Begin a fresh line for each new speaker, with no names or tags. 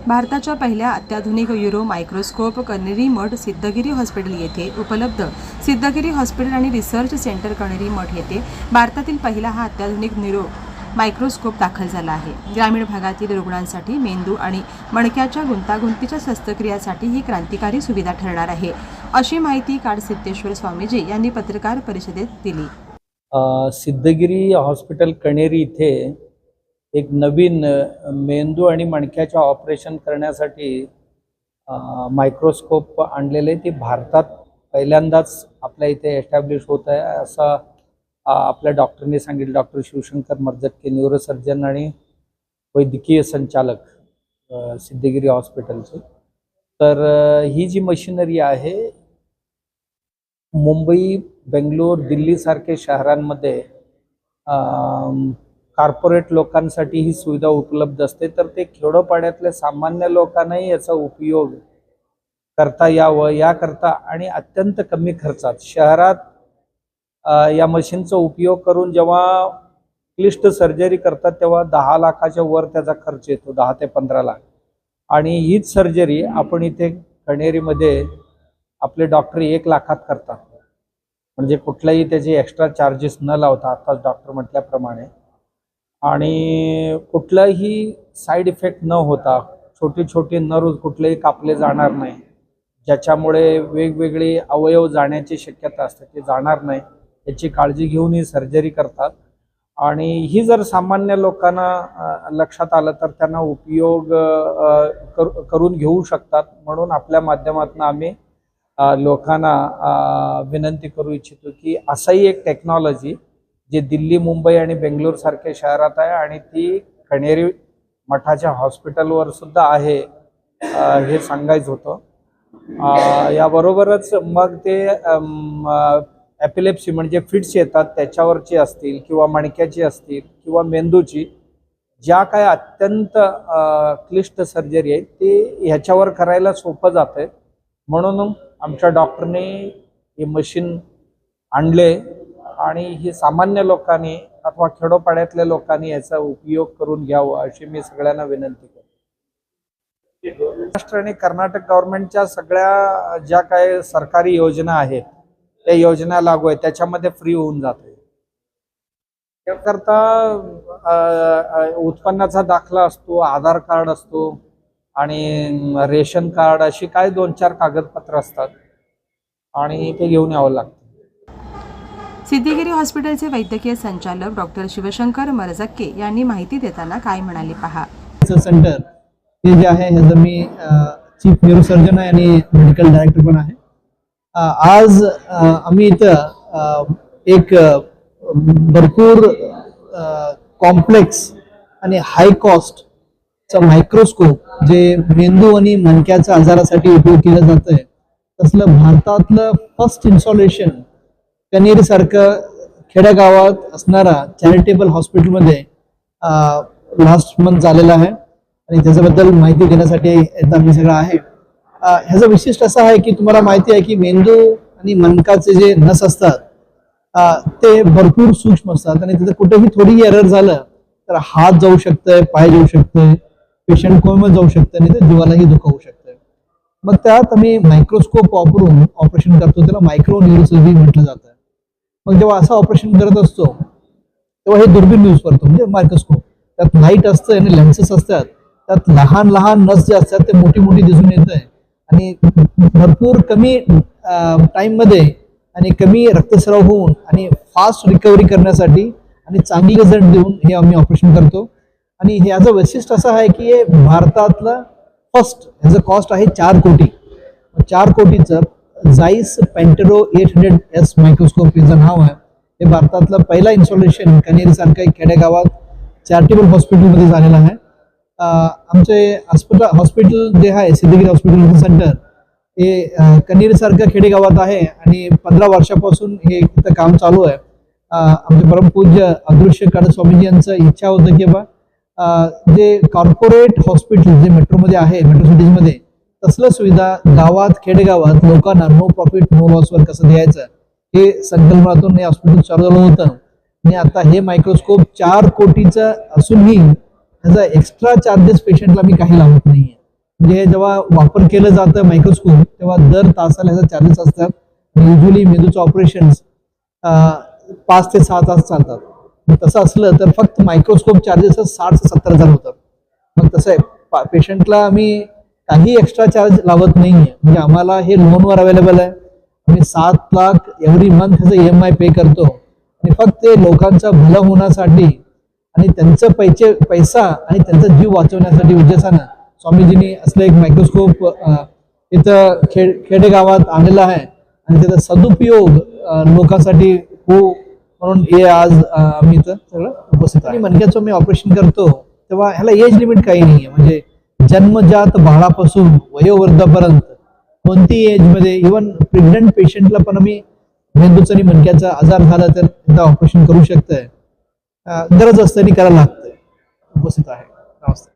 भारताच्या पहिल्या अत्याधुनिक यूरो मायक्रोस्कोप कण्हेरी मठ सिद्धगिरी हॉस्पिटल येथे उपलब्ध. सिद्धगिरी हॉस्पिटल आणि रिसर्च सेंटर कण्हेरी मठ येथे भारतातील पहिला हा अत्याधुनिक न्यूरो मायक्रोस्कोप दाखल झाला आहे. ग्रामीण भागातील रुग्णांसाठी मेंदू आणि मणक्याच्या गुंतागुंतीच्या शस्त्रक्रियासाठी ही क्रांतिकारी सुविधा ठरणार आहे, अशी माहिती काडसिद्धेश्वर स्वामीजी यांनी पत्रकार परिषदेत दिली.
सिद्धगिरी हॉस्पिटल कण्हेरी इथे एक नवीन मेंदू आणि मणक्याच्या ऑपरेशन करण्यासाठी मायक्रोस्कोप आणलेले. ते भारतात पहिल्यांदाच आपल्या इथे एस्टॅब्लिश होत आहे असं आपल्या डॉक्टरने सांगितलं. डॉक्टर शिवशंकर मर्जक्के, न्यूरोसर्जन आणि वैद्यकीय संचालक सिद्धगिरी हॉस्पिटलचे. तर ही जी मशिनरी आहे मुंबई, बेंगलोर, दिल्लीसारखे शहरांमध्ये कॉर्पोरेट लोकांसाठी ही सुविधा उपलब्ध असते. तर ते खेडोपाड्यातल्या सामान्य लोकांनाही याचा उपयोग करता यावं याकरता आणि अत्यंत कमी खर्चात शहरात या मशीनचा उपयोग करून जेव्हा क्लिष्ट सर्जरी करतात तेव्हा 10 लाखाच्या वर त्याचा खर्च येतो, 10 ते 15 लाख. आणि हीच सर्जरी आपण इथे कण्हेरीमध्ये आपले डॉक्टर 1 लाखात करतात, म्हणजे कुठलाही त्याचे एक्स्ट्रा चार्जेस न लावता, आताच डॉक्टर म्हटल्याप्रमाणे. आणि कुठलाही साईड इफेक्ट न होता, छोटे छोटे नर्व कुठलेही कापले जाणार नाही, ज्याच्यामुळे वेगवेगळे अवयव जाण्याची शक्यता असते, ते जाणार नाही याची काळजी घेऊन ही सर्जरी करतात. आणि ही जर सामान्य लोकांना लक्षात आलं तर त्यांना उपयोग करून घेऊ शकतात. म्हणून आपल्या माध्यमातून आम्ही लोकांना विनंती करू इच्छितो की असंही एक टेक्नॉलॉजी जे दिल्ली, मुंबई आणि बेंगलोर सारख्या शहरात आहे आणि ती कण्हेरी मठाच्या हॉस्पिटलवर सुद्धा आहे, हे सांगायचं होतं. याबरोबरच मग ते एपिलेप्सी म्हणजे फिट्स येतात त्याच्यावरची असतील किंवा मणक्याची असतील किंवा मेंदूची, ज्या काय अत्यंत क्लिष्ट सर्जरी आहे ते ह्याच्यावर करायला सोपं जातं. म्हणून आमच्या डॉक्टरने हे मशीन आणले आणि ही सामान्य लोकांनी अथवा खेडोपाड्यातल्या लोकांनी याचा उपयोग करून घ्यावा अशी मी सगळ्यांना विनंती करतो. महाराष्ट्र आणि कर्नाटक गव्हर्नमेंटच्या सगळ्या ज्या काय सरकारी योजना आहेत त्या योजना लागू आहेत, त्याच्यामध्ये फ्री होऊन जाते. त्याकरता उत्पन्नाचा दाखला असतो, आधार कार्ड असतो आणि रेशन कार्ड, अशी काय 2-4 कागदपत्र असतात आणि ते घेऊन यावं लागतं.
सिद्धगिरी हॉस्पिटलचे वैद्यकीय संचालक डॉक्टर शिवशंकर मरजक्के यांनी माहिती देताना काय म्हणाले पहा.
सेंटर हे जे आहे ह्याचं मी चीफ न्यूरोसर्जन आहे आणि मेडिकल डायरेक्टर पण आहे. आज आम्ही इथं एक भरपूर कॉम्प्लेक्स आणि हाय कॉस्टचा मायक्रोस्कोप जे मेंदू आणि मणक्याच्या आजारासाठी उपयोग केलं जात आहे, तसलं भारतातलं फर्स्ट इन्स्टॉलेशन कण्हेरी सारखं खेड्यागावात असणारा चॅरिटेबल हॉस्पिटलमध्ये लास्ट मंथ झालेला आहे आणि त्याच्याबद्दल माहिती घेण्यासाठी आम्ही सगळं आहे. ह्याचं विशिष्ट असं आहे की तुम्हाला माहिती आहे की मेंदू आणि मणकाचे जे नस असतात ते भरपूर सूक्ष्म असतात आणि तिथे कुठेही थोडी एरर झालं तर हात जाऊ शकतंय, पाय जाऊ शकतंय, पेशंट कोमात जाऊ शकतं आणि ते जीवालाही धोका होऊ शकतंय. मग त्यात आम्ही मायक्रोस्कोप वापरून ऑपरेशन करतो, त्याला मायक्रो न्यूरोसर्जरी म्हटलं जातं. मग जेव्हा असं ऑपरेशन करत असतो तेव्हा हे दुर्बीण यूज करतो, म्हणजे मायक्रोस्कोप. त्यात लाईट असतं आणि लेन्सेस असतात, त्यात लहान लहान नस जे असतात ते मोठी मोठी दिसून येत आहे आणि भरपूर कमी टाईममध्ये आणि कमी रक्तस्राव होऊन आणि फास्ट रिकव्हरी करण्यासाठी आणि चांगले रिझल्ट देऊन हे आम्ही ऑपरेशन करतो. आणि ह्याचं वैशिष्ट्य असं आहे की हे भारतातलं फर्स्ट, ह्याचं कॉस्ट आहे 4 कोटी. 4 कोटीचं जाईस पेंटेरो 800S मायक्रोस्कोप याचं नाव आहे. हे भारतातलं पहिला इन्स्टॉलेशन कण्हेरी सारख्या खेडेगावात चॅरिटेबल हॉस्पिटलमध्ये झालेलं आहे. आमचे हॉस्पिटल जे आहे सिद्धगिरी हॉस्पिटल सेंटर हे कण्हेरी सारख्या खेडेगावात आहे आणि 15 वर्षापासून हे इथं काम चालू आहे. आमचे परमपूज्य अदृश्य काळे स्वामीजी यांचं इच्छा होतं की बा जे कॉर्पोरेट हॉस्पिटल जे मेट्रोमध्ये आहे, मेट्रो सिटीजमध्ये, तसलं सुविधा गावात खेडेगावात लोकांना नो प्रॉफिट नो लॉसवर कसं द्यायचं हे संकल्पनातून हे हॉस्पिटल चालू झालं होतं. आणि आता हे मायक्रोस्कोप 4 कोटीचं असूनही त्याचा एक्स्ट्रा चार्जेस पेशंटला मी काही लावत नाहीये. म्हणजे जेव्हा वापर केलं जातं मायक्रोस्कोप तेव्हा दर तासाला ह्याचा चार्जेस असतात. युजली मेंदूचं ऑपरेशन्स 5 ते 6 तास चालतात. मग तसं असलं तर फक्त मायक्रोस्कोप चार्जेस 60 ते 70 हजार होतात. मग तसं आहे पेशंटला आम्ही काही एक्स्ट्रा चार्ज लावत नाहीये. म्हणजे आम्हाला हे लोनवर अवेलेबल आहे. आम्ही 7 लाख एव्हरी मंथ ह्याचा EMI पे करतो आणि फक्त ते लोकांचं भलं होण्यासाठी आणि त्यांचं पैसा आणि त्यांचा जीव वाचवण्यासाठी उद्देशानं स्वामीजींनी असलं एक मायक्रोस्कोप इथं खेडेगावात आणलेला आहे आणि त्याचा सदुपयोग लोकांसाठी हो म्हणून हे आज आम्ही इथं सगळं उपस्थित आहे. आणि मणक्याचं मी ऑपरेशन करतो तेव्हा ह्याला एज लिमिट काही नाहीये. म्हणजे जन्मजात बाळापासून वयोवृद्धापर्यंत कोणती एजमध्ये इव्हन प्रेग्नंट पेशंटला पण आम्ही मेंदूचा आणि मणक्याचा आजार झाला तर एकदा ऑपरेशन करू शकतोय. गरज असताना करायला लागतंय. उपस्थित आहे. नमस्ते.